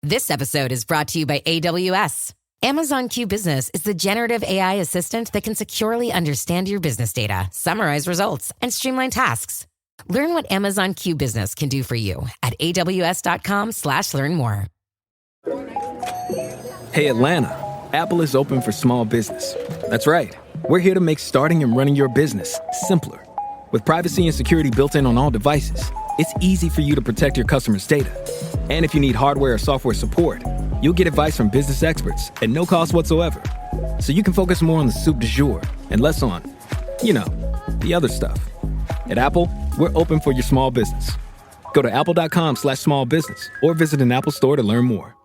This episode is brought to you by AWS. Amazon Q Business is the generative AI assistant that can securely understand your business data, summarize results, and streamline tasks. Learn what Amazon Q Business can do for you at aws.com/learn more. Hey, Atlanta, Apple is open for small business. That's right. We're here to make starting and running your business simpler. With privacy and security built in on all devices, it's easy for you to protect your customers' data. And if you need hardware or software support, you'll get advice from business experts at no cost whatsoever. So you can focus more on the soup du jour and less on, the other stuff. At Apple, we're open for your small business. Go to apple.com/small business or visit an Apple store to learn more.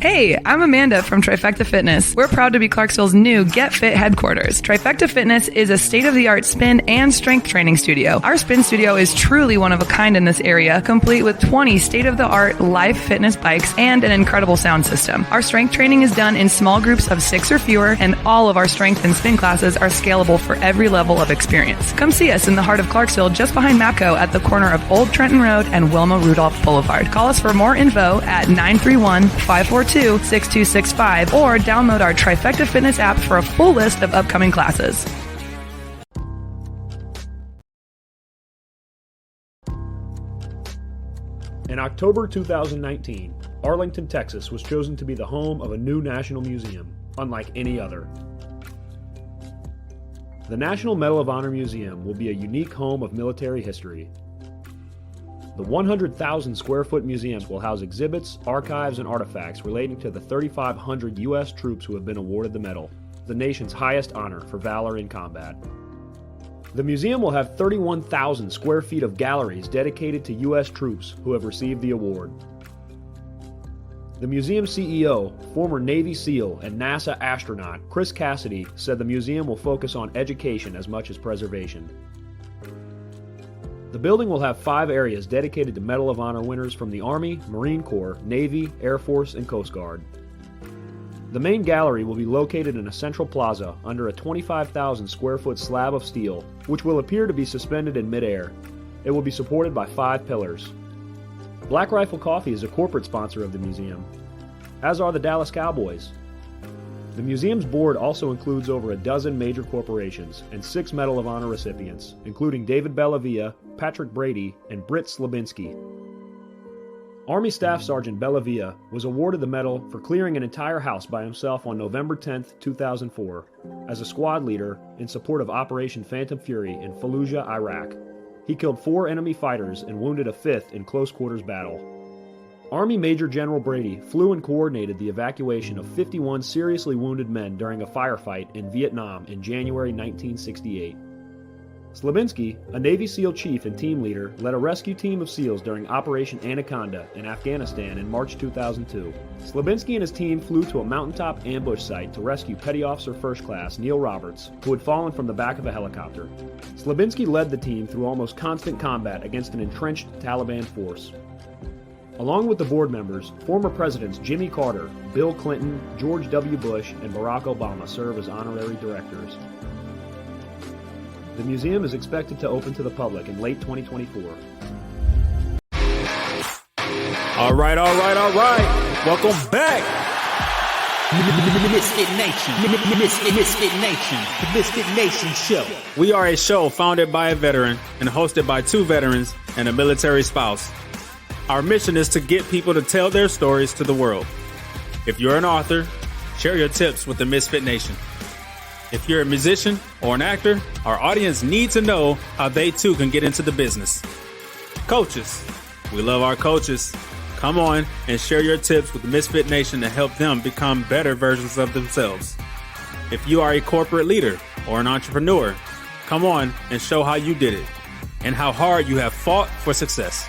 Hey, I'm Amanda from Trifecta Fitness. We're proud to be Clarksville's new Get Fit headquarters. Trifecta Fitness is a state-of-the-art spin and strength training studio. Our spin studio is truly one of a kind in this area, complete with 20 state-of-the-art live fitness bikes and an incredible sound system. Our strength training is done in small groups of 6 or fewer, and all of our strength and spin classes are scalable for every level of experience. Come see us in the heart of Clarksville, just behind MAPCO at the corner of Old Trenton Road and Wilma Rudolph Boulevard. Call us for more info at 931-542-6265 or download our Trifecta Fitness app for a full list of upcoming classes. In October 2019, Arlington, Texas was chosen to be the home of a new national museum, unlike any other. The National Medal of Honor Museum will be a unique home of military history. The 100,000 square foot museum will house exhibits, archives, and artifacts relating to the 3,500 U.S. troops who have been awarded the medal, the nation's highest honor for valor in combat. The museum will have 31,000 square feet of galleries dedicated to U.S. troops who have received the award. The museum CEO, former Navy SEAL and NASA astronaut Chris Cassidy, said the museum will focus on education as much as preservation. The building will have 5 areas dedicated to Medal of Honor winners from the Army, Marine Corps, Navy, Air Force, and Coast Guard. The main gallery will be located in a central plaza under a 25,000 square foot slab of steel, which will appear to be suspended in midair. It will be supported by 5 pillars. Black Rifle Coffee is a corporate sponsor of the museum, as are the Dallas Cowboys. The museum's board also includes over a dozen major corporations and 6 Medal of Honor recipients, including David Bellavia, Patrick Brady, and Britt Slabinski. Army Staff Sergeant Bellavia was awarded the medal for clearing an entire house by himself on November 10, 2004, as a squad leader in support of Operation Phantom Fury in Fallujah, Iraq. He killed 4 enemy fighters and wounded a 5th in close quarters battle. Army Major General Brady flew and coordinated the evacuation of 51 seriously wounded men during a firefight in Vietnam in January 1968. Slabinski, a Navy SEAL chief and team leader, led a rescue team of SEALs during Operation Anaconda in Afghanistan in March 2002. Slabinski and his team flew to a mountaintop ambush site to rescue Petty Officer First Class Neil Roberts, who had fallen from the back of a helicopter. Slabinski led the team through almost constant combat against an entrenched Taliban force. Along with the board members, former presidents Jimmy Carter, Bill Clinton, George W. Bush, and Barack Obama serve as honorary directors. The museum is expected to open to the public in late 2024. All right. Welcome back. Misfit Nation. Misfit Nation. The Misfit Nation Show. We are a show founded by a veteran and hosted by 2 veterans and a military spouse. Our mission is to get people to tell their stories to the world. If you're an author, share your tips with the Misfit Nation. If you're a musician or an actor, our audience needs to know how they too can get into the business. Coaches, we love our coaches. Come on and share your tips with the Misfit Nation to help them become better versions of themselves. If you are a corporate leader or an entrepreneur, come on and show how you did it and how hard you have fought for success.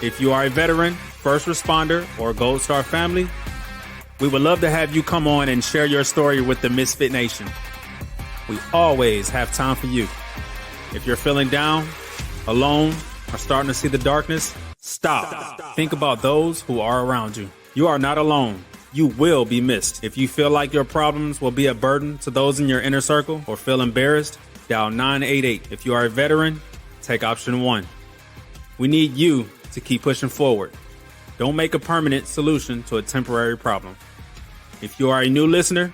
If you are a veteran, first responder, or Gold Star family, we would love to have you come on and share your story with the Misfit Nation. We always have time for you. If you're feeling down, alone, or starting to see the darkness, stop. Think about those who are around you. You are not alone. You will be missed. If you feel like your problems will be a burden to those in your inner circle or feel embarrassed, dial 988. If you are a veteran, take option 1. We need you to keep pushing forward. Don't make a permanent solution to a temporary problem. If you are a new listener,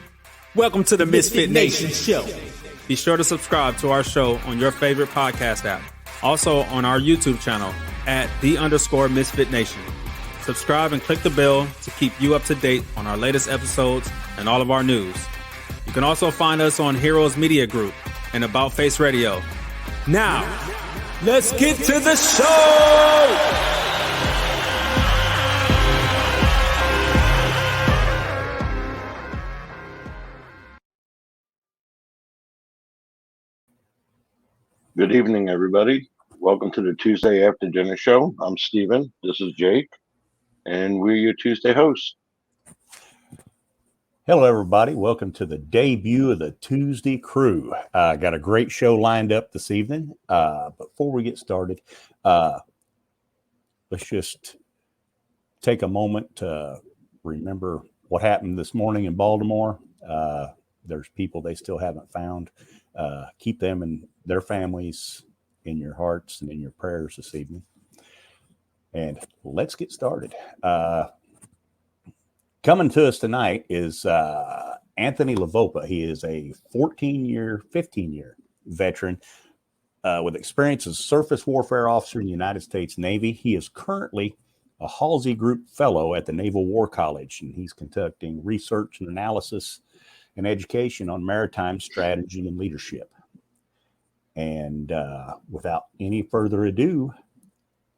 welcome to the Misfit Nation Show. Be sure to subscribe to our show on your favorite podcast app. Also on our YouTube channel at @the_Misfit Nation. Subscribe and click the bell to keep you up to date on our latest episodes and all of our news. You can also find us on Heroes Media Group and About Face Radio. Now, let's get to the show! Good evening, everybody. Welcome to the Tuesday After Dinner Show. I'm Steven. This is Jake. And we're your Tuesday hosts. Hello, everybody. Welcome to the debut of the Tuesday Crew. Got a great show lined up this evening. But before we get started, let's just take a moment to remember what happened this morning in Baltimore. There's people they still haven't found. Keep them and their families in your hearts and in your prayers this evening. And let's get started. Coming to us tonight is Anthony LaVopa. He is a 15-year veteran with experience as a surface warfare officer in the United States Navy. He is currently a Halsey Group Fellow at the Naval War College, and he's conducting research and analysis and education on maritime strategy and leadership. And without any further ado,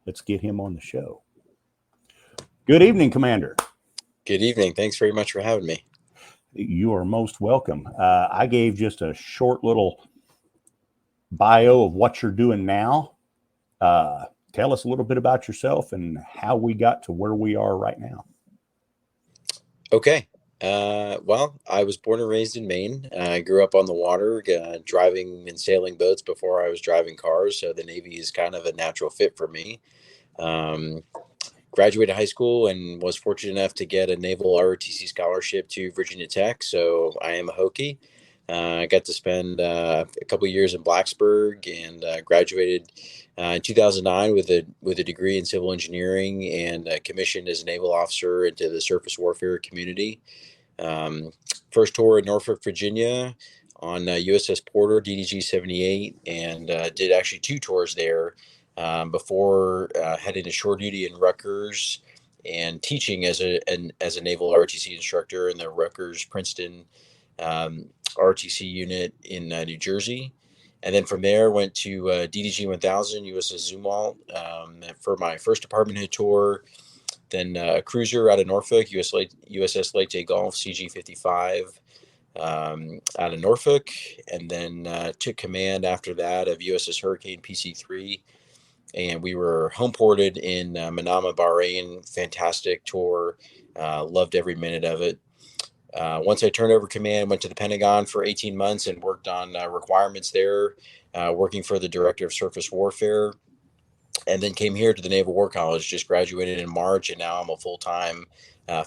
let's get him on the show. Good evening, Commander. Good evening. Thanks very much for having me. You are most welcome. I gave just a short little bio of what you're doing now. Tell us a little bit about yourself and how we got to where we are right now. Okay. Well, I was born and raised in Maine. I grew up on the water, driving and sailing boats before I was driving cars. So the Navy is kind of a natural fit for me. Graduated high school and was fortunate enough to get a Naval ROTC scholarship to Virginia Tech. So I am a Hokie. I got to spend a couple of years in Blacksburg and graduated in 2009 with a degree in civil engineering and commissioned as a naval officer into the surface warfare community. First tour in Norfolk, Virginia on USS Porter, DDG 78, and did actually 2 tours there before heading to shore duty in Rutgers and teaching as a naval ROTC instructor in the Rutgers Princeton ROTC unit in New Jersey. And then from there went to DDG 1000, USS Zumwalt for my first department head tour. Then a cruiser out of Norfolk, USS Lake J. Gulf, CG 55 out of Norfolk. And then took command after that of USS Hurricane PC-3. And we were home ported in Manama, Bahrain. Fantastic tour. Loved every minute of it. Once I turned over command, went to the Pentagon for 18 months and worked on requirements there, working for the Director of Surface Warfare. And then came here to the Naval War College, just graduated in March, and now I'm a full-time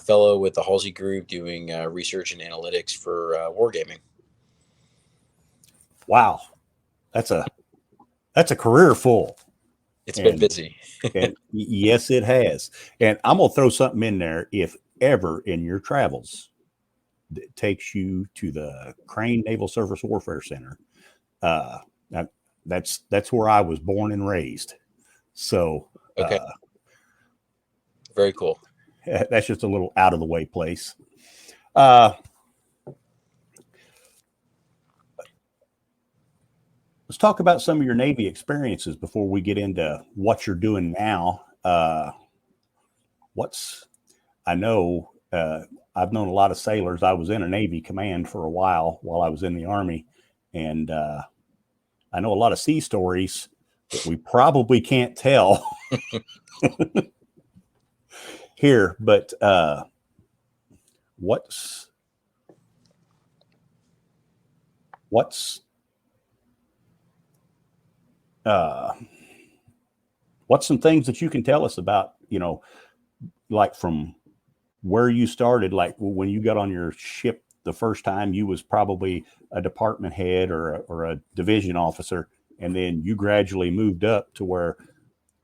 fellow with the Halsey Group doing research and analytics for wargaming. Wow. That's a career full. It's been busy. And yes, it has. And I'm going to throw something in there. If ever in your travels that takes you to the Crane Naval Surface Warfare Center, that's where I was born and raised. So, okay. Very cool. That's just a little out of the way place. Let's talk about some of your Navy experiences before we get into what you're doing now. I've known a lot of sailors. I was in a Navy command for a while I was in the Army. And I know a lot of sea stories that we probably can't tell here. But what's some things that you can tell us about, like from where you started, like when you got on your ship the first time, you was probably a department head or a division officer, and then you gradually moved up to where,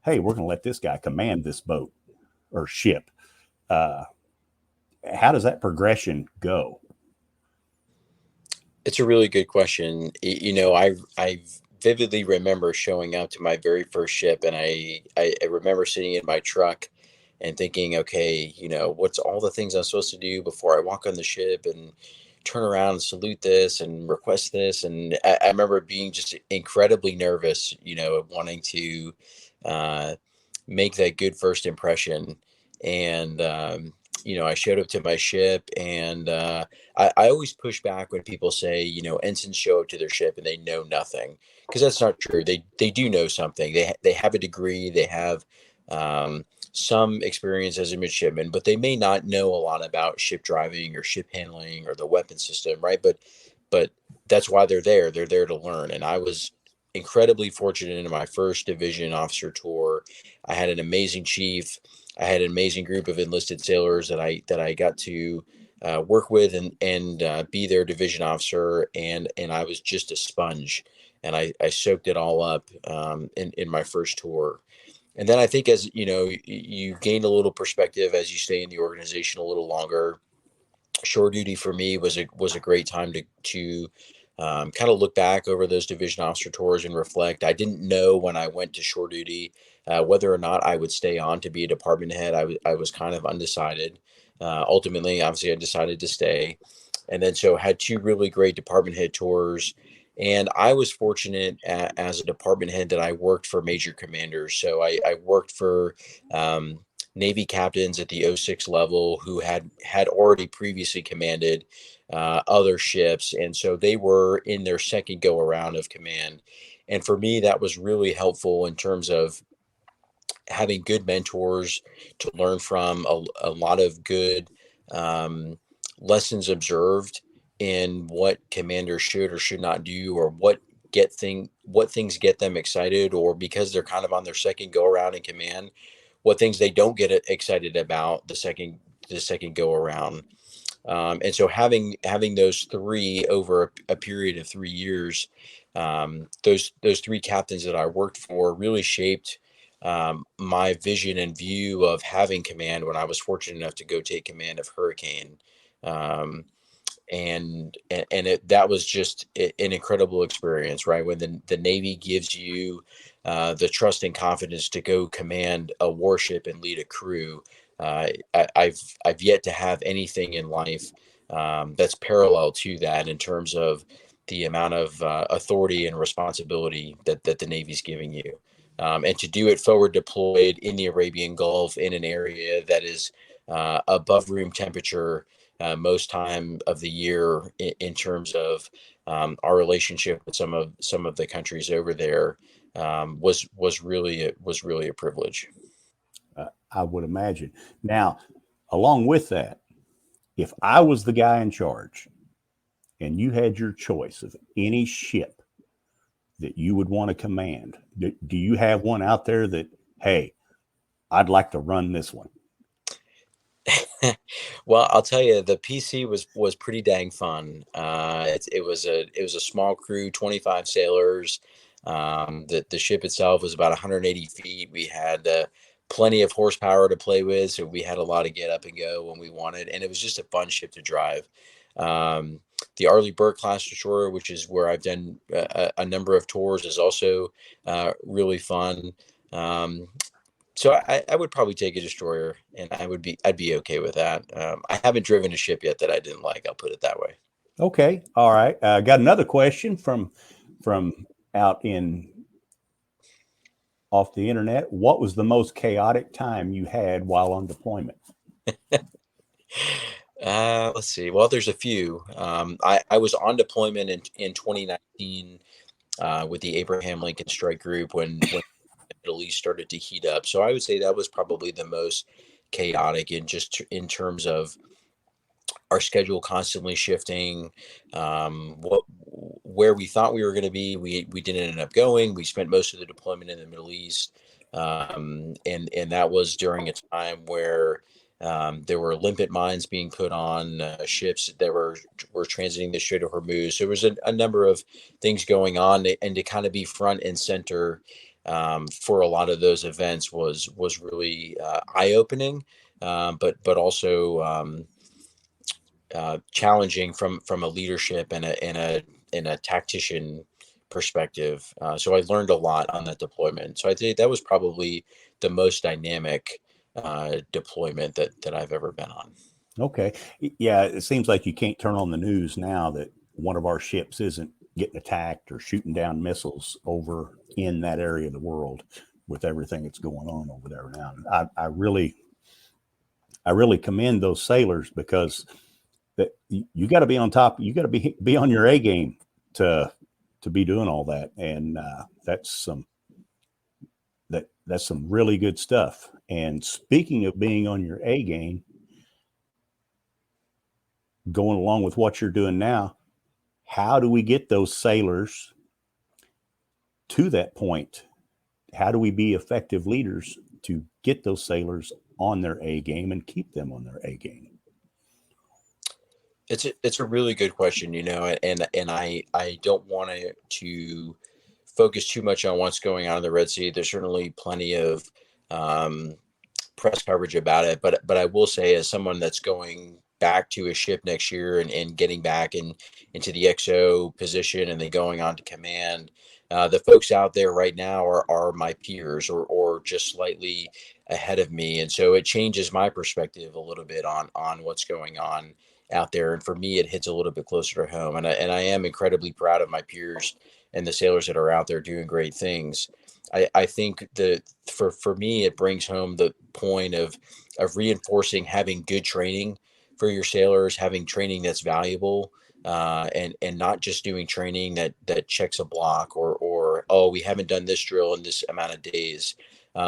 hey, we're going to let this guy command this boat or ship. How does that progression go? It's a really good question. I vividly remember showing up to my very first ship, and I remember sitting in my truck and thinking, okay, what's all the things I'm supposed to do before I walk on the ship and turn around and salute this and request this. And I remember being just incredibly nervous, wanting to make that good first impression. And, I showed up to my ship, and I always push back when people say, ensigns show up to their ship and they know nothing, because that's not true. They do know something. They have a degree. They have some experience as a midshipman, but they may not know a lot about ship driving or ship handling or the weapon system, right? But that's why they're there. They're there to learn. And I was incredibly fortunate in my first division officer tour. I had an amazing chief. I had an amazing group of enlisted sailors that I got to work with and be their division officer. And I was just a sponge, and I soaked it all up in my first tour. And then I think, as you gained a little perspective as you stay in the organization a little longer. Shore duty for me was a great time to kind of look back over those division officer tours and reflect. I didn't know when I went to shore duty whether or not I would stay on to be a department head. I was kind of undecided. Ultimately, obviously, I decided to stay, and then so had two really great department head tours. And I was fortunate as a department head that I worked for major commanders. So I worked for Navy captains at the 06 level who had already previously commanded other ships. And so they were in their second go around of command. And for me, that was really helpful in terms of having good mentors to learn from, a lot of good lessons observed in what commanders should or should not do, or what things get them excited, or because they're kind of on their second go around in command, what things they don't get excited about the second go around. And so having those three over a period of 3 years, those three captains that I worked for really shaped my vision and view of having command when I was fortunate enough to go take command of Hurricane. That was just an incredible experience, right? When the Navy gives you the trust and confidence to go command a warship and lead a crew. I've yet to have anything in life that's parallel to that in terms of the amount of authority and responsibility that the Navy's giving you. And to do it forward deployed in the Arabian Gulf in an area that is above room temperature most time of the year in terms of our relationship with some of the countries over there was really a privilege. I would imagine. Now, along with that, if I was the guy in charge and you had your choice of any ship that you would want to command, do you have one out there that, hey, I'd like to run this one? Well, I'll tell you, the PC was pretty dang fun. It was a small crew, 25 sailors. The ship itself was about 180 feet. We had plenty of horsepower to play with, so we had a lot of get up and go when we wanted, and it was just a fun ship to drive. The Arleigh Burke class destroyer, which is where I've done a number of tours, is also really fun. So I would probably take a destroyer, and I'd be okay with that. I haven't driven a ship yet that I didn't like. I'll put it that way. Okay. All right. Got another question from out off the internet. What was the most chaotic time you had while on deployment? Let's see. Well, there's a few. I was on deployment in 2019 with the Abraham Lincoln Strike Group when the Middle East started to heat up. So I would say that was probably the most chaotic in terms of our schedule constantly shifting. Where we thought we were going to be, we didn't end up going. We spent most of the deployment in the Middle East, and that was during a time where There were limpet mines being put on ships that were transiting the Strait of Hormuz. So there was a number of things going on, and to kind of be front and center for a lot of those events was really eye opening, but also challenging from a leadership and a tactician perspective. So I learned a lot on that deployment. So I'd say that was probably the most dynamic deployment that I've ever been on. Okay. Yeah, it seems like you can't turn on the news now that one of our ships isn't getting attacked or shooting down missiles over in that area of the world with everything that's going on over there now. I really commend those sailors, because that you got to be on top. You got to be on your A game to be doing all that. And that's some really good stuff. And speaking of being on your A game, going along with what you're doing now, how do we get those sailors to that point? How do we be effective leaders to get those sailors on their A game and keep them on their A game? It's a really good question, and I don't want to focus too much on what's going on in the Red Sea. There's certainly plenty of press coverage about it, but I will say, as someone that's going back to a ship next year and getting back into the XO position and then going on to command, the folks out there right now are my peers or just slightly ahead of me, and so it changes my perspective a little bit on what's going on out there. And for me, it hits a little bit closer to home, and I am incredibly proud of my peers and the sailors that are out there doing great things. I think that for me, it brings home the point of reinforcing having good training for your sailors, having training that's valuable, and not just doing training that checks a block or oh, we haven't done this drill in this amount of days.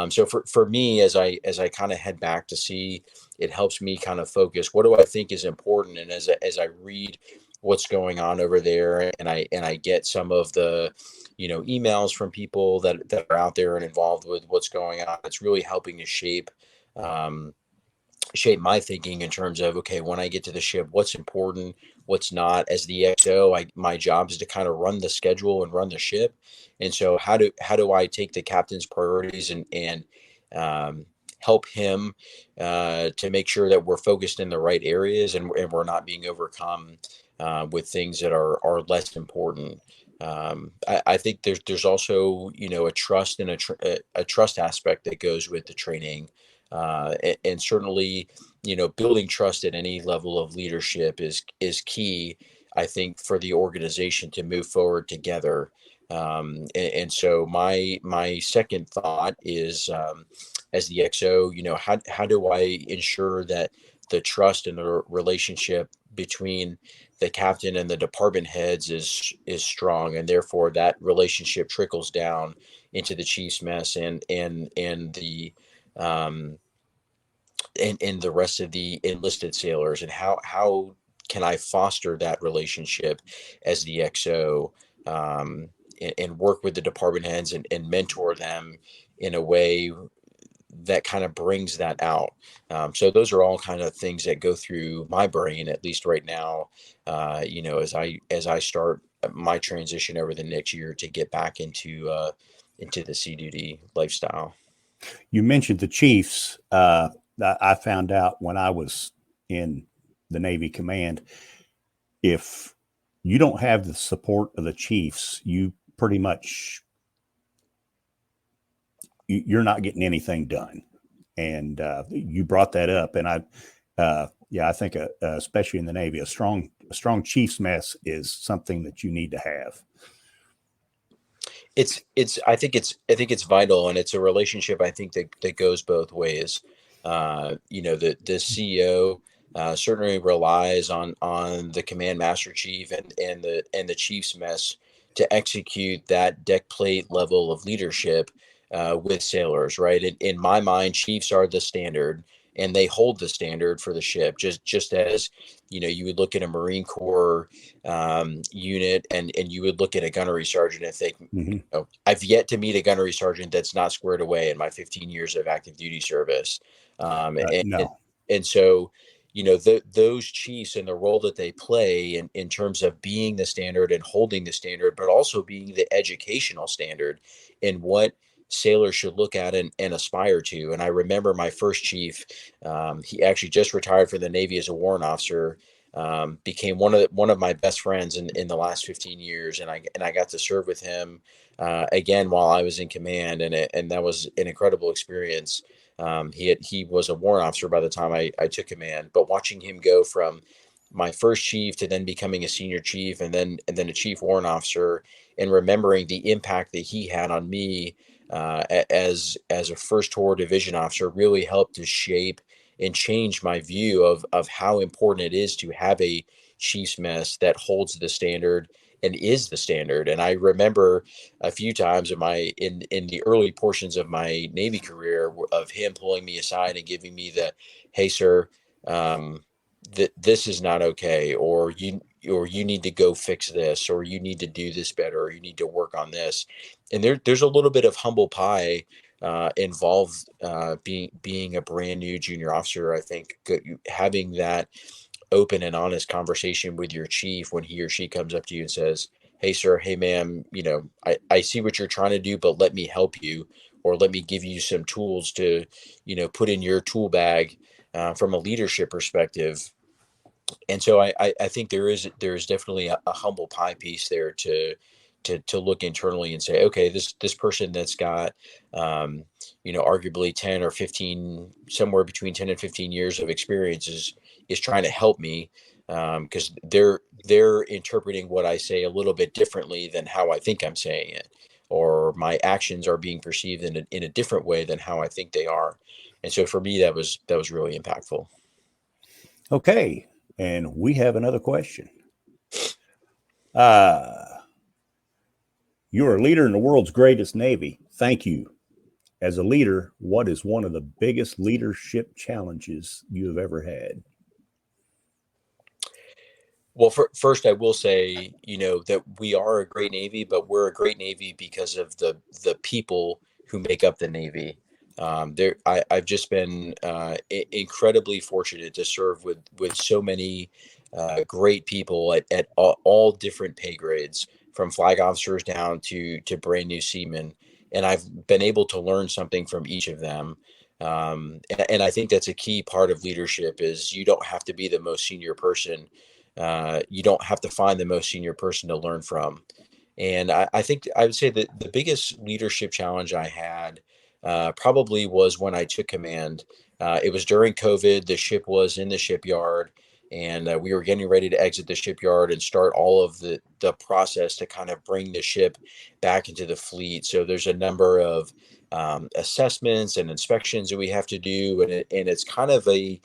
So for me, as I kind of head back to sea, it helps me kind of focus. What do I think is important? And as I read what's going on over there, and I get some of the emails from people that are out there and involved with what's going on, it's really helping to shape my thinking in terms of, okay, when I get to the ship, what's important, what's not. As the XO, my job is to kind of run the schedule and run the ship. And so how do I take the captain's priorities and help him to make sure that we're focused in the right areas and we're not being overcome with things that are less important. I think there's also a trust and a trust aspect that goes with the training. And certainly, building trust at any level of leadership is key, I think, for the organization to move forward together. And so my second thought is, as the XO, how do I ensure that the trust and the relationship between the captain and the department heads is strong, and therefore that relationship trickles down into the chief's mess and the and the rest of the enlisted sailors, and how can I foster that relationship as the XO, and work with the department heads and mentor them in a way that kind of brings that out. So those are all kind of things that go through my brain, at least right now, as I start my transition over the next year to get back into the sea duty lifestyle. You mentioned the chiefs. I found out when I was in the Navy command, if you don't have the support of the chiefs, you pretty much, you're not getting anything done. And you brought that up. And I think especially in the Navy, a strong chiefs mess is something that you need to have. I think it's vital, and it's a relationship, I think, that goes both ways. The CEO certainly relies on the command master chief and the chief's mess to execute that deck plate level of leadership with sailors, right? In my mind, chiefs are the standard, and they hold the standard for the ship, just as you would look at a Marine Corps unit and you would look at a gunnery sergeant and think, mm-hmm. I've yet to meet a gunnery sergeant that's not squared away in my 15 years of active duty service. No. and so, those chiefs and the role that they play in terms of being the standard and holding the standard, but also being the educational standard in what sailors should look at and aspire to. And I remember my first chief, he actually just retired from the Navy as a warrant officer, became one of my best friends in the last 15 years. And I got to serve with him, again, while I was in command. And that was an incredible experience. He was a warrant officer by the time I took command, but watching him go from my first chief to then becoming a senior chief and then a chief warrant officer, and remembering the impact that he had on me as a first tour division officer really helped to shape and change my view of how important it is to have a chief's mess that holds the standard and is the standard. And I remember a few times in the early portions of my Navy career of him pulling me aside and giving me the, "Hey, sir, this is not okay," or you need to go fix this, or you need to do this better, or you need to work on this. And there's a little bit of humble pie involved, being a brand new junior officer. I think having that open and honest conversation with your chief when he or she comes up to you and says, "Hey, sir, hey, ma'am, I see what you're trying to do, but let me help you, or let me give you some tools to, put in your tool bag from a leadership perspective." And so I think there is definitely a humble pie piece there to look internally and say, okay, this person that's got, arguably 10 or 15, somewhere between 10 and 15 years of experience is trying to help me, because they're interpreting what I say a little bit differently than how I think I'm saying it, or my actions are being perceived in a different way than how I think they are. And so for me, that was really impactful. Okay. And we have another question. You're a leader in the world's greatest Navy. Thank you. As a leader, what is one of the biggest leadership challenges you have ever had? Well, first, I will say, that we are a great Navy, but we're a great Navy because of the people who make up the Navy. I've just been incredibly fortunate to serve with so many great people at all different pay grades, from flag officers down to brand new seamen, and I've been able to learn something from each of them. And I think that's a key part of leadership is you don't have to be the most senior person. You don't have to find the most senior person to learn from. And I think I would say that the biggest leadership challenge I had probably was when I took command. It was during COVID. The ship was in the shipyard, and we were getting ready to exit the shipyard and start all of the process to kind of bring the ship back into the fleet. So there's a number of assessments and inspections that we have to do, and it's kind of a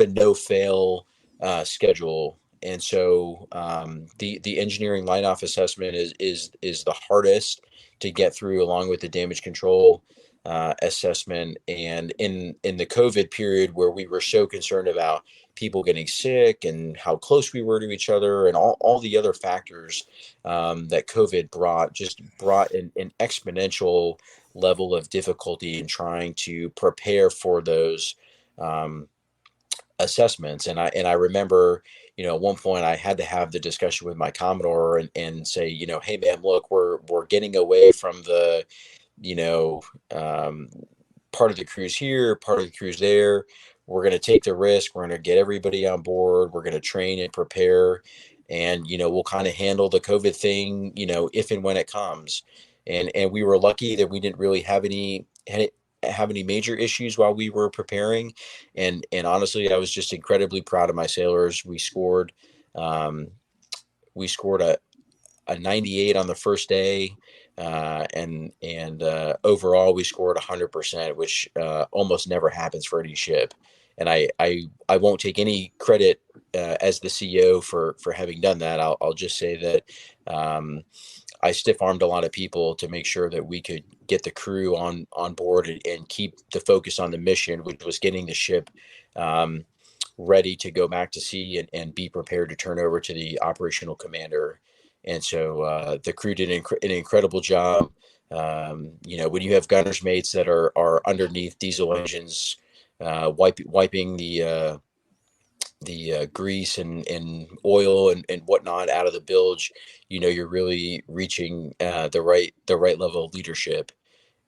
no fail schedule. And so the engineering line off assessment is the hardest to get through, along with the damage control assessment. And in the COVID period, where we were so concerned about people getting sick and how close we were to each other and all the other factors that COVID brought an exponential level of difficulty in trying to prepare for those assessments. And I remember, at one point I had to have the discussion with my Commodore and say, "Hey man, look, we're getting away from the, part of the crews here, part of the crews there. We're going to take the risk. We're going to get everybody on board. We're going to train and prepare, and, we'll kind of handle the COVID thing, if and when it comes." And we were lucky that we didn't really have any major issues while we were preparing. And honestly, I was just incredibly proud of my sailors. We scored a 98 on the first day. And overall we scored 100%, which almost never happens for any ship. And I won't take any credit as the CEO for having done that. I'll just say that I stiff-armed a lot of people to make sure that we could get the crew on board and keep the focus on the mission, which was getting the ship ready to go back to sea and be prepared to turn over to the operational commander. And so the crew did an incredible job. When you have gunner's mates that are underneath diesel engines, wiping the grease and oil and whatnot out of the bilge, you're really reaching the right level of leadership.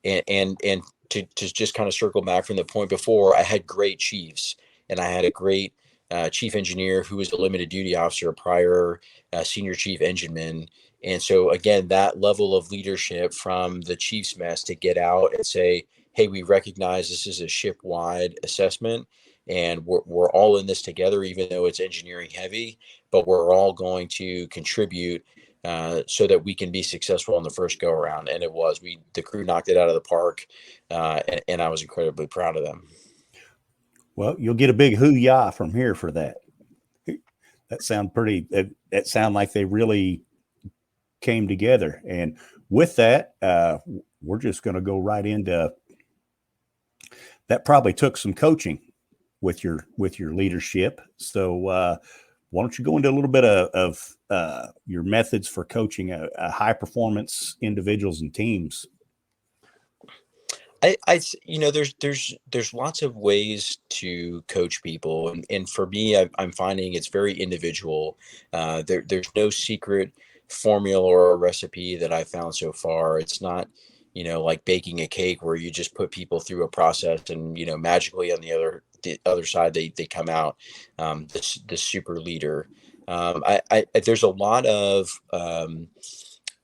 And to just kind of circle back from the point before, I had great chiefs, and I had a great chief engineer who was a limited duty officer prior, senior chief engineman. And so again, that level of leadership from the chief's mess to get out and say, hey, we recognize this is a ship-wide assessment, and we're all in this together, even though it's engineering heavy, but we're all going to contribute so that we can be successful on the first go around. And it was, the crew knocked it out of the park, and I was incredibly proud of them. Well, you'll get a big hoo-yah from here for that. That sound like they really came together. And with that, we're just going to go right into that. Probably took some coaching with your leadership. So why don't you go into a little bit of your methods for coaching a high performance individuals and teams? There's lots of ways to coach people, and for me, I'm finding it's very individual. There's no secret formula or a recipe that I found so far. It's not, like baking a cake where you just put people through a process and, magically on the other side, they come out the super leader. There's a lot of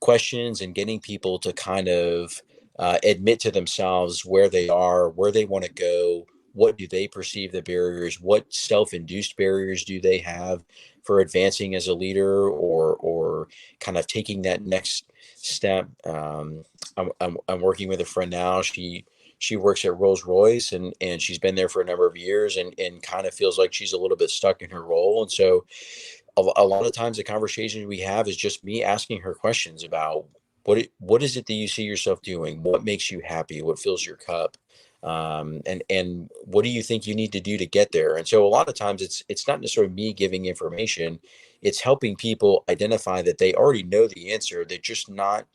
questions and getting people to kind of admit to themselves where they are, where they want to go, what do they perceive the barriers, what self-induced barriers do they have for advancing as a leader, or kind of taking that next step. I'm working with a friend now. She works at Rolls-Royce, and she's been there for a number of years, and kind of feels like she's a little bit stuck in her role. And so a lot of times the conversations we have is just me asking her questions about what is it that you see yourself doing? What makes you happy? What fills your cup? And what do you think you need to do to get there? And so a lot of times it's not necessarily me giving information. It's helping people identify that they already know the answer. They're just not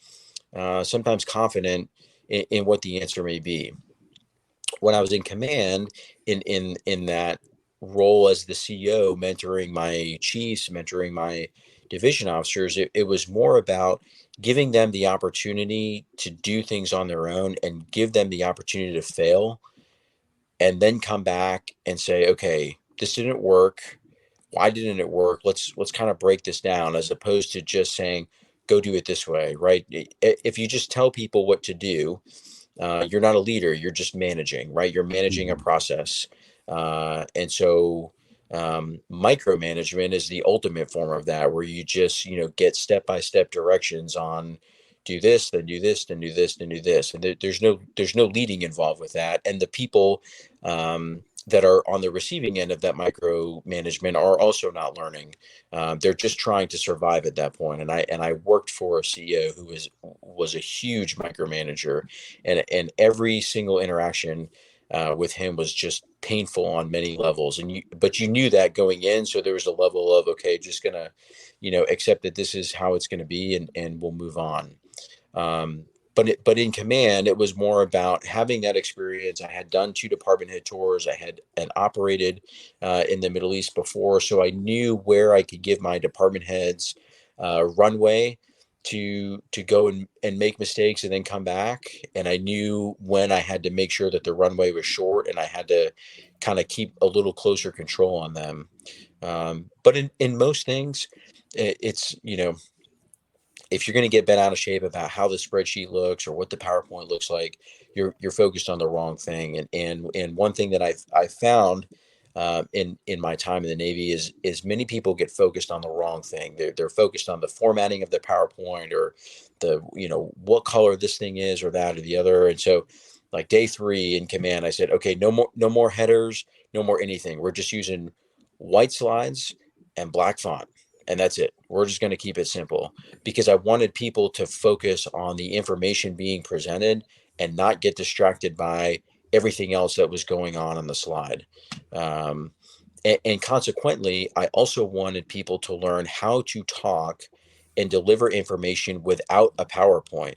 sometimes confident in what the answer may be. When I was in command in that role as the CEO, mentoring my chiefs, mentoring my division officers, it was more about giving them the opportunity to do things on their own and give them the opportunity to fail, and then come back and say, okay, this didn't work. Why didn't it work? Let's kind of break this down, as opposed to just saying, go do it this way, right? If you just tell people what to do, you're not a leader, you're just managing, right? You're managing a process. And so micromanagement is the ultimate form of that, where you just, get step-by-step directions on do this, then do this, then do this, then do this. And there's no leading involved with that. And the people that are on the receiving end of that micromanagement are also not learning. They're just trying to survive at that point. And I worked for a CEO who was a huge micromanager, and every single interaction with him was just painful on many levels. But you knew that going in. So there was a level of, okay, just gonna, accept that this is how it's going to be, and we'll move on. But in command, it was more about having that experience. I had done 2 department head tours. I had operated in the Middle East before, so I knew where I could give my department heads runway to go and make mistakes and then come back. And I knew when I had to make sure that the runway was short, and I had to kind of keep a little closer control on them. But in most things, it's, if you're going to get bent out of shape about how the spreadsheet looks or what the PowerPoint looks like, you're focused on the wrong thing. And one thing that I found in my time in the Navy is many people get focused on the wrong thing. They're focused on the formatting of their PowerPoint, or the, what color this thing is, or that or the other. And so, like day 3 in command, I said, okay, no more headers, no more anything. We're just using white slides and black font. And that's it. We're just going to keep it simple, because I wanted people to focus on the information being presented and not get distracted by everything else that was going on the slide. And consequently, I also wanted people to learn how to talk and deliver information without a PowerPoint.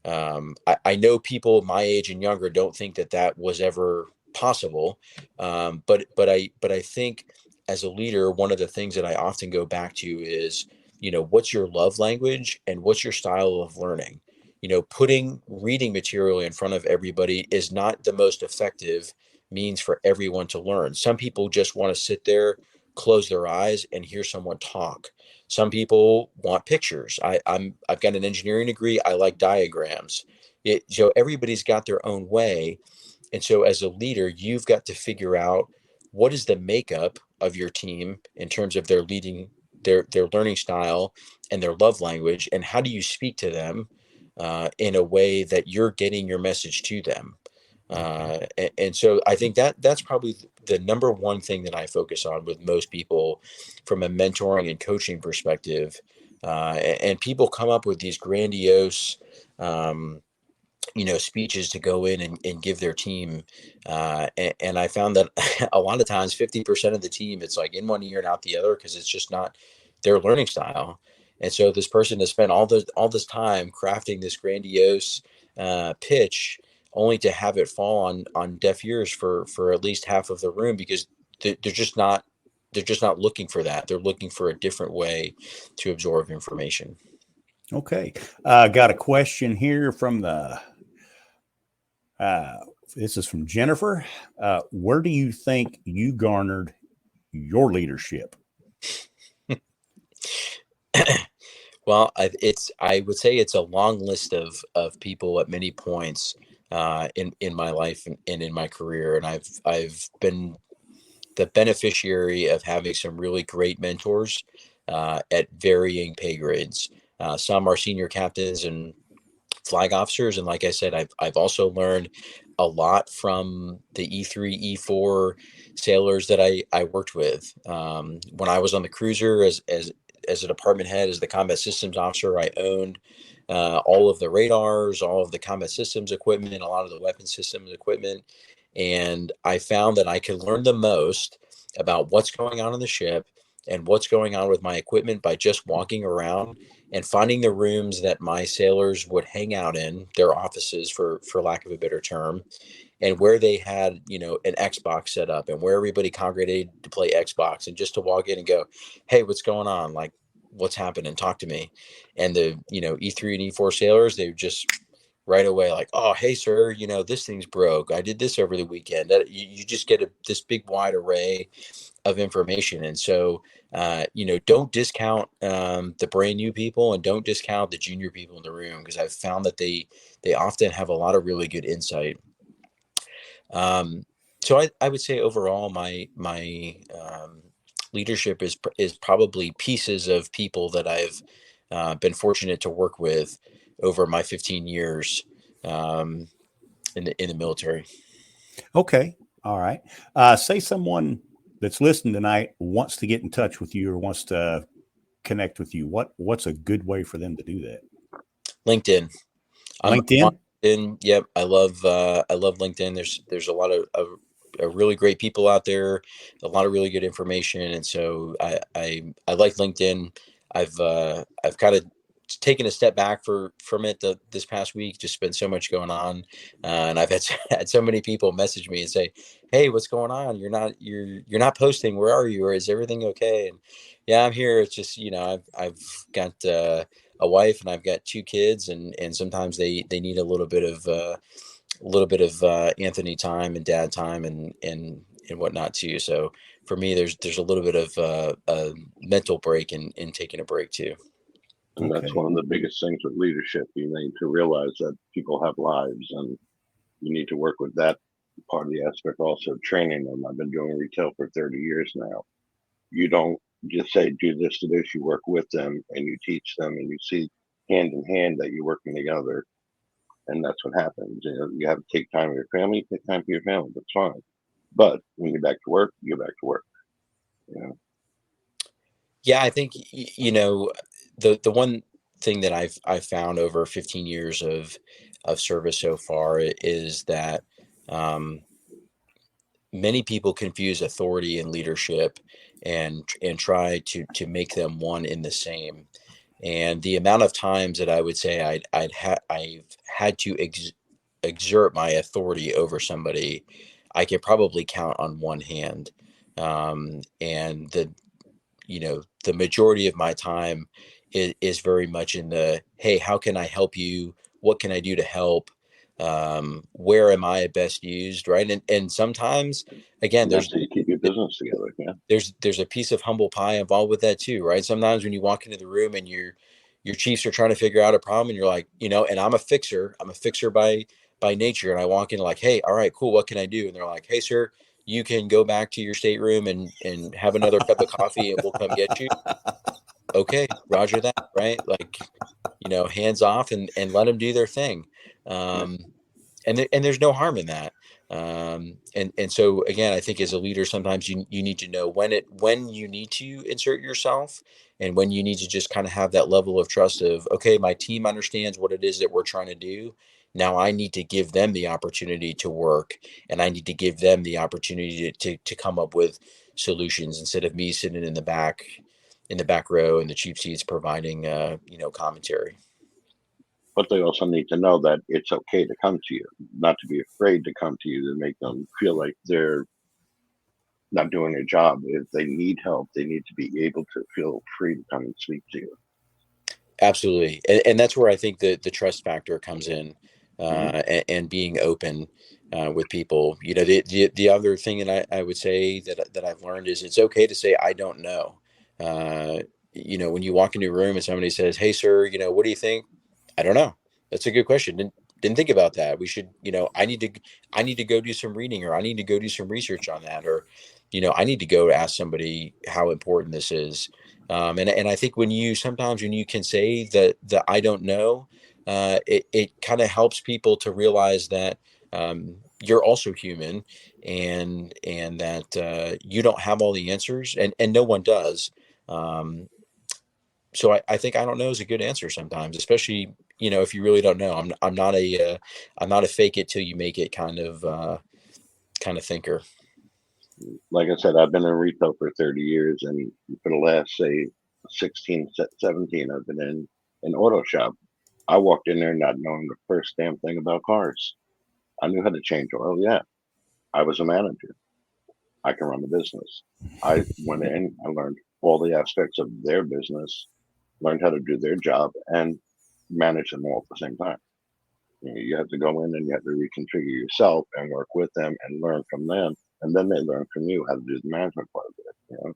I know people my age and younger don't think that was ever possible. But I think as a leader, one of the things that I often go back to is, what's your love language and what's your style of learning? Putting reading material in front of everybody is not the most effective means for everyone to learn. Some people just want to sit there, close their eyes, and hear someone talk. Some people want pictures. I've got an engineering degree. I like diagrams. Everybody's got their own way. And so as a leader, you've got to figure out what is the makeup of your team in terms of their learning style and their love language, and how do you speak to them in a way that you're getting your message to them. And so I think that's probably the number one thing that I focus on with most people from a mentoring and coaching perspective. And people come up with these grandiose, speeches to go in and give their team. And I found that a lot of times 50% of the team, it's like in one ear and out the other, because it's just not their learning style. And so this person has spent all this time crafting this grandiose pitch, only to have it fall on deaf ears for at least half of the room, because they're just not looking for that. They're looking for a different way to absorb information. Okay. Got a question here from this is from Jennifer. Where do you think you garnered your leadership? Well, I would say it's a long list of people at many points in my life and in my career. And I've been the beneficiary of having some really great mentors at varying pay grades. Some are senior captains and flag officers. And like I said, I've also learned a lot from the E3, E4 sailors that I worked with. When I was on the cruiser as a department head, as the combat systems officer, I owned all of the radars, all of the combat systems equipment, a lot of the weapon systems equipment. And I found that I could learn the most about what's going on in the ship and what's going on with my equipment by just walking around and finding the rooms that my sailors would hang out in, their offices for lack of a better term, and where they had, an Xbox set up and where everybody congregated to play Xbox, and just to walk in and go, hey, what's going on? Like, what's happening? Talk to me. And the, E3 and E4 sailors, they just right away, like, oh, hey, sir, this thing's broke. I did this over the weekend. You just get this big wide array of information. And so, don't discount the brand new people, and don't discount the junior people in the room, because I've found that they often have a lot of really good insight. So I would say overall, my leadership is probably pieces of people that I've been fortunate to work with over my 15 years in the military. Okay. All right. Say someone that's listening tonight wants to get in touch with you or wants to connect with you. What's a good way for them to do that? LinkedIn. LinkedIn? Yep. I love LinkedIn. There's a lot of really great people out there, a lot of really good information. And so I like LinkedIn. I've kind of taken a step back from it this past week. Just been so much going on, and I've had so many people message me and say, "Hey, what's going on? You're not posting. Where are you? Or is everything okay?" And yeah, I'm here. It's just I've got a wife and I've got 2 kids, and sometimes they need a little bit of Anthony time and dad time and whatnot too. So for me, there's a little bit of a mental break in taking a break too. And that's one of the biggest things with leadership. You need to realize that people have lives, and you need to work with that part of the aspect. Also training them. I've been doing retail for 30 years now. You don't just say, do this to this. You work with them and you teach them, and you see hand in hand that you're working together. And that's what happens. You have to take time with your family, take time for your family. That's fine. But when you're back to work, you go back to work. Yeah, I think, the one thing that I've found over 15 years of service so far is that many people confuse authority and leadership and try to make them one in the same. And the amount of times that I would say I've had to exert my authority over somebody, I could probably count on one hand. And the majority of my time is very much in the, hey, how can I help you? What can I do to help? Where am I best used? Right. And sometimes, again, And that's how you keep your business together. Yeah. there's a piece of humble pie involved with that too, right? Sometimes when you walk into the room and your chiefs are trying to figure out a problem, and you're like, and I'm a fixer by nature, and I walk in like, hey, all right, cool, what can I do? And they're like, hey, sir, you can go back to your stateroom and have another cup of coffee, and we'll come get you. Okay, Roger that, right? Like, hands off and let them do their thing. And there's no harm in that. And so again, I think as a leader, sometimes you need to know when you need to insert yourself, and when you need to just kind of have that level of trust of, okay, my team understands what it is that we're trying to do. Now I need to give them the opportunity to work, and I need to give them the opportunity to come up with solutions, instead of me sitting in the back row and the cheap seats providing commentary. But they also need to know that it's okay to come to you, not to be afraid to come to you, to make them feel like they're not doing their job. If they need help, they need to be able to feel free to come and speak to you. Absolutely. And that's where I think the trust factor comes in, and being open with people. The other thing that I would say that I've learned is it's okay to say, I don't know. When you walk into a room and somebody says, hey, sir, what do you think? I don't know. That's a good question. Didn't think about that. We should, I need to go do some reading, or I need to go do some research on that, or, I need to go ask somebody how important this is. And I think when you can say that I don't know, it kind of helps people to realize that you're also human, and that you don't have all the answers, and no one does. So I think I don't know is a good answer sometimes, especially, if you really don't know. I'm not a fake it till you make it kind of thinker. Like I said, I've been in retail for 30 years, and for the last, say, 16, 17, I've been in an auto shop. I walked in there not knowing the first damn thing about cars. I knew how to change oil. Yeah. I was a manager. I can run the business. I went in, I learned all the aspects of their business, learned how to do their job, and manage them all at the same time. You have to go in and you have to reconfigure yourself and work with them and learn from them. And then they learn from you how to do the management part of it.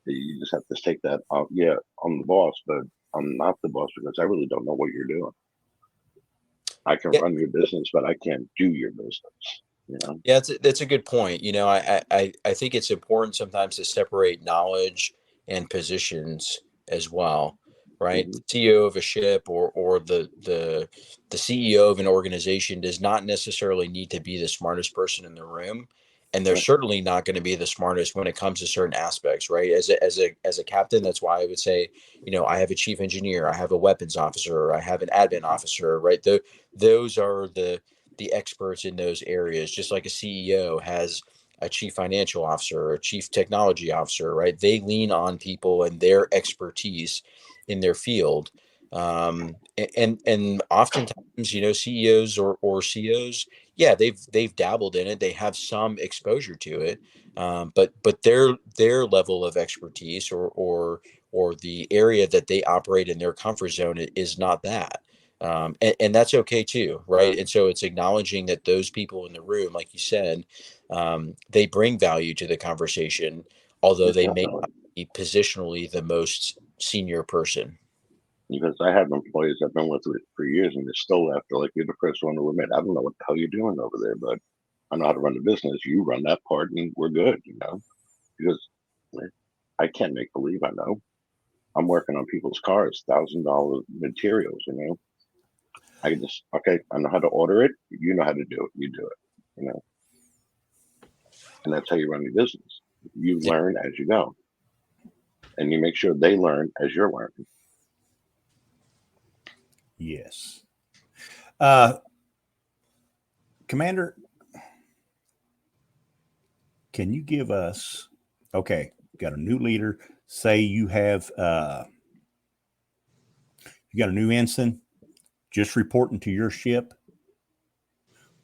You just have to take that off. Yeah, I'm the boss, but I'm not the boss because I really don't know what you're doing. I can run your business, but I can't do your business. Yeah, that's a good point. I think it's important sometimes to separate knowledge and positions as well, right? The CEO of a ship or the CEO of an organization does not necessarily need to be the smartest person in the room, and they're certainly not going to be the smartest when it comes to certain aspects, right? As a captain, that's why I would say, I have a chief engineer, I have a weapons officer, I have an admin officer, right? Those are the experts in those areas, just like a CEO has a chief financial officer or a chief technology officer, right? They lean on people and their expertise in their field. And oftentimes, CEOs or COs, yeah, they've dabbled in it. They have some exposure to it. But their level of expertise or the area that they operate in their comfort zone is not that. And that's okay too, right? And so it's acknowledging that those people in the room, like you said, they bring value to the conversation, although they may not be positionally the most senior person. Because I have employees I've been with for years, and they're still after, like, you're the first one to admit, I don't know what the hell you're doing over there, but I know how to run the business. You run that part, and we're good, because I can't make believe I know. I'm working on people's cars, $1,000 materials, I can just, okay, I know how to order it. You know how to do it. You do it, and that's how you run your business. You learn as you go, and you make sure they learn as you're learning. Yes. Commander, can you give us, okay, got a new leader. Say you have, you got a new ensign just reporting to your ship.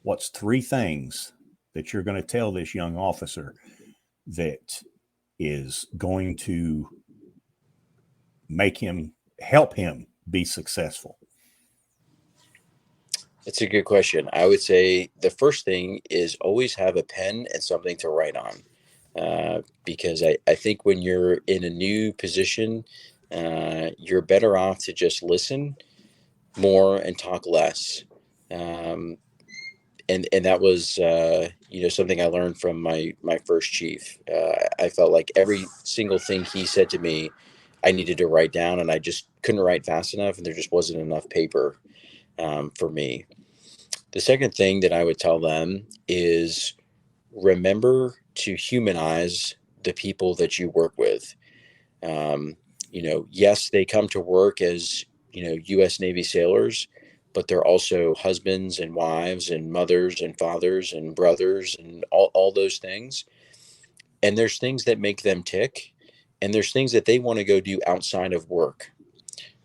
What's 3 things that you're going to tell this young officer that is going to help him be successful? It's a good question. I would say the first thing is always have a pen and something to write on. Because I think when you're in a new position, you're better off to just listen more and talk less. And that was, something I learned from my first chief. I felt like every single thing he said to me, I needed to write down, and I just couldn't write fast enough, and there just wasn't enough paper for me. The second thing that I would tell them is remember to humanize the people that you work with. Yes, they come to work as, U.S. Navy sailors, but they're also husbands and wives and mothers and fathers and brothers and all those things. And there's things that make them tick, and there's things that they want to go do outside of work.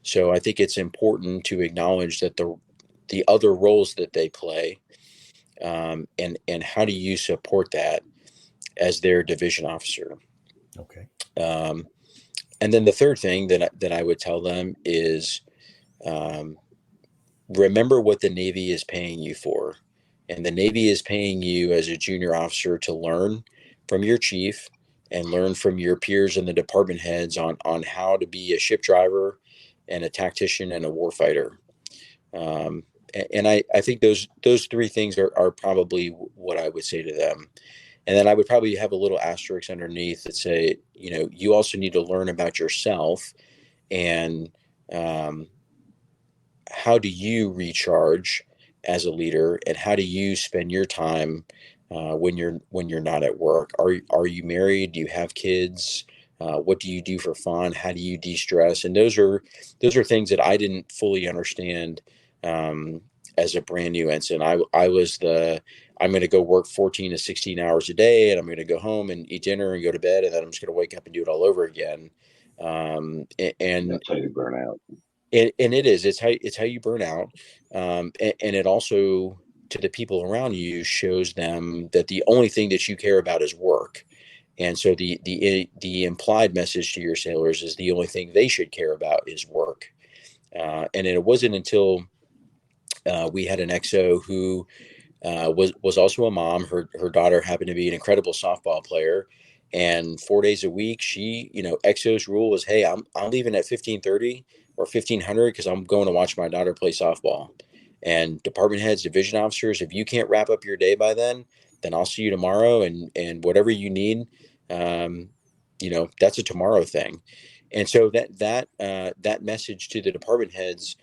So I think it's important to acknowledge that the other roles that they play, and how do you support that as their division officer. Okay. And then the third thing that I would tell them is, remember what the Navy is paying you for. And the Navy is paying you as a junior officer to learn from your chief and learn from your peers and the department heads on how to be a ship driver and a tactician and a warfighter. And I think those three things are probably what I would say to them. And then I would probably have a little asterisk underneath that say, you also need to learn about yourself and how do you recharge as a leader, and how do you spend your time when you're not at work? Are you married? Do you have kids? What do you do for fun? How do you de-stress? And those are things that I didn't fully understand as a brand new ensign. I was I'm going to go work 14 to 16 hours a day, and I'm going to go home and eat dinner and go to bed, and then I'm just going to wake up and do it all over again. And that's how you burn out. And it's how you burn out. And it also, to the people around you, shows them that the only thing that you care about is work. And so the implied message to your sailors is the only thing they should care about is work. And it wasn't until we had an XO who was also a mom. Her daughter happened to be an incredible softball player, and 4 days a week, she, XO's rule was, hey, I'm leaving at 15:30 or 1500 because I'm going to watch my daughter play softball. And department heads, division officers, if you can't wrap up your day by then I'll see you tomorrow, and whatever you need, that's a tomorrow thing. And so that message to the department heads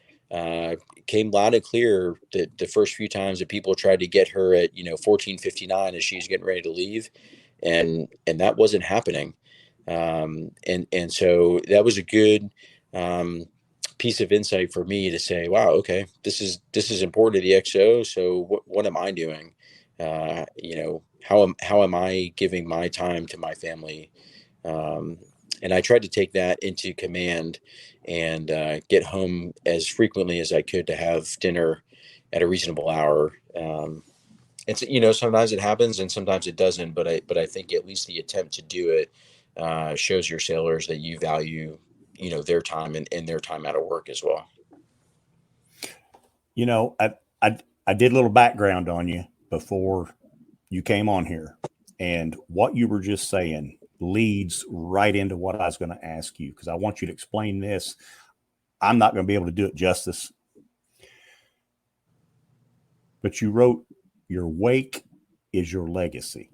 came loud and clear the first few times that people tried to get her at 14:59 as she's getting ready to leave, and that wasn't happening. And so that was a good piece of insight for me to say, wow, okay, this is important to the XO. So what am I doing? How am I giving my time to my family? And I tried to take that into command and get home as frequently as I could to have dinner at a reasonable hour. It's sometimes it happens and sometimes it doesn't, but I think at least the attempt to do it shows your sailors that you value their time and their time out of work as well. I did a little background on you before you came on here, and what you were just saying leads right into what I was going to ask you, because I want you to explain this. I'm not going to be able to do it justice, but you wrote, your wake is your legacy.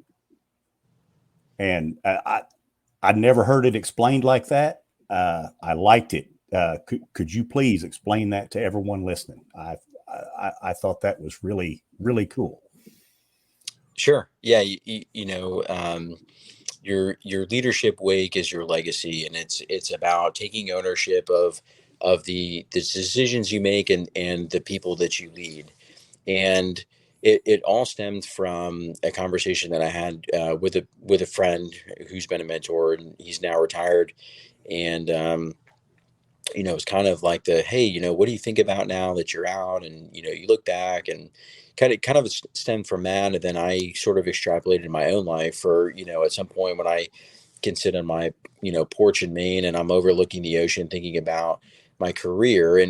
And I'd never heard it explained like that. I liked it. Could you please explain that to everyone listening? I thought that was really, really cool. Sure. Yeah. Your leadership wake is your legacy, and it's about taking ownership of the decisions you make and the people that you lead. And it all stemmed from a conversation that I had with a friend who's been a mentor, and he's now retired. And it's kind of like hey, what do you think about now that you're out? And, you look back and kind of stemmed from that. And then I sort of extrapolated my own life for, at some point when I can sit on my, porch in Maine and I'm overlooking the ocean, thinking about my career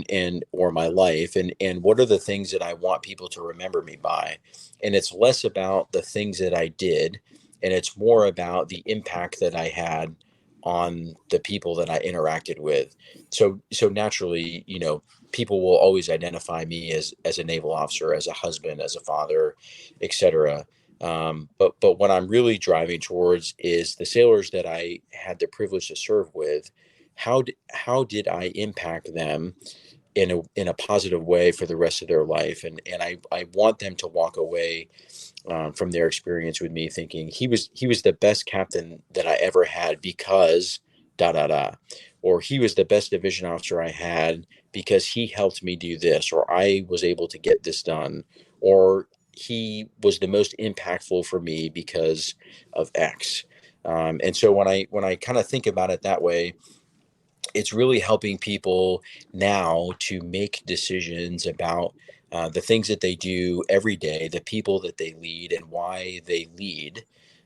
or my life and what are the things that I want people to remember me by. And it's less about the things that I did, and it's more about the impact that I had on the people that I interacted with. So naturally, people will always identify me as a naval officer, as a husband, as a father, etc. But what I'm really driving towards is the sailors that I had the privilege to serve with. How did I impact them in a positive way for the rest of their life? And I want them to walk away from their experience with me thinking he was the best captain that I ever had because ... or he was the best division officer I had because he helped me do this, or I was able to get this done, or he was the most impactful for me because of X. And so when I kind of think about it that way, it's really helping people now to make decisions about the things that they do every day, the people that they lead and why they lead,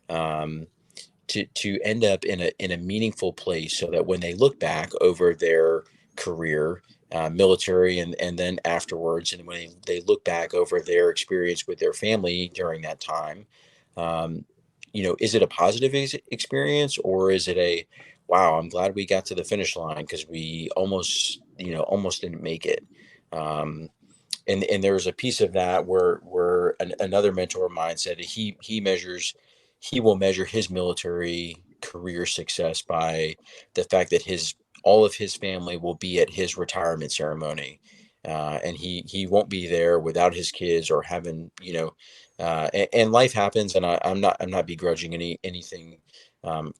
to end up in a meaningful place so that when they look back over their career, military and then afterwards, and when they look back over their experience with their family during that time, is it a positive experience, or is it wow, I'm glad we got to the finish line because we almost didn't make it. And there was a piece of that where another mentor of mine said he will measure his military career success by the fact that all of his family will be at his retirement ceremony. And he won't be there without his kids or having, and life happens. And I'm not begrudging anything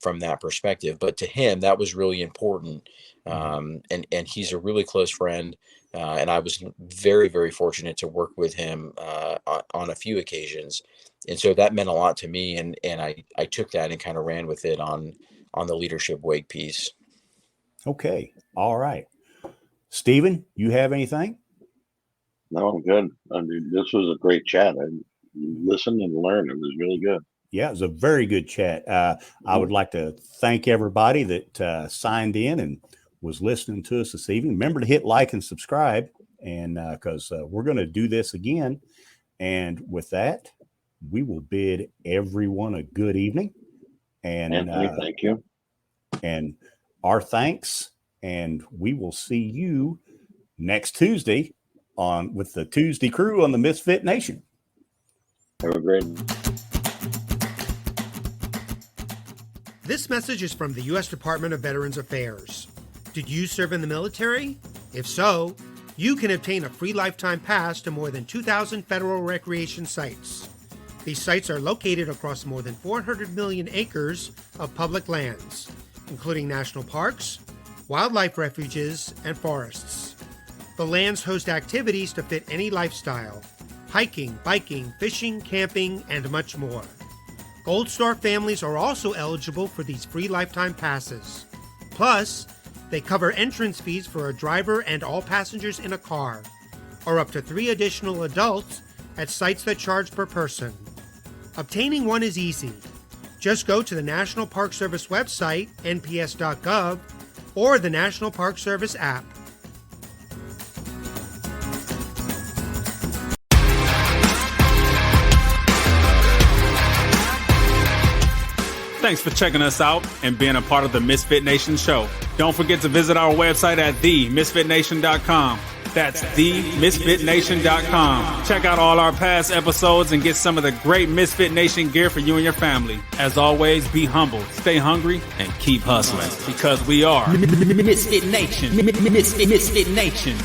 from that perspective, but to him, that was really important. And he's a really close friend. And I was very, very fortunate to work with him on a few occasions. And so that meant a lot to me. And I took that and kind of ran with it on the leadership wake piece. Okay. All right. Stephen, you have anything? No, I'm good. I mean, this was a great chat. I listened and learned. It was really good. Yeah, it was a very good chat. I would like to thank everybody that signed in and was listening to us this evening. Remember to hit like and subscribe, and because we're going to do this again. And with that, we will bid everyone a good evening. And Anthony, thank you. And our thanks. And we will see you next Tuesday with the Tuesday crew on the Misfit Nation. Have a great. This message is from the U.S. Department of Veterans Affairs. Did you serve in the military? If so, you can obtain a free lifetime pass to more than 2,000 federal recreation sites. These sites are located across more than 400 million acres of public lands, including national parks, wildlife refuges, and forests. The lands host activities to fit any lifestyle: hiking, biking, fishing, camping, and much more. Gold Star families are also eligible for these free lifetime passes. Plus, they cover entrance fees for a driver and all passengers in a car, or up to 3 additional adults at sites that charge per person. Obtaining one is easy. Just go to the National Park Service website, nps.gov, or the National Park Service app. Thanks for checking us out and being a part of the Misfit Nation show. Don't forget to visit our website at themisfitnation.com. That's themisfitnation.com. Check out all our past episodes and get some of the great Misfit Nation gear for you and your family. As always, be humble, stay hungry, and keep hustling, because we are Misfit Nation. Misfit Nation.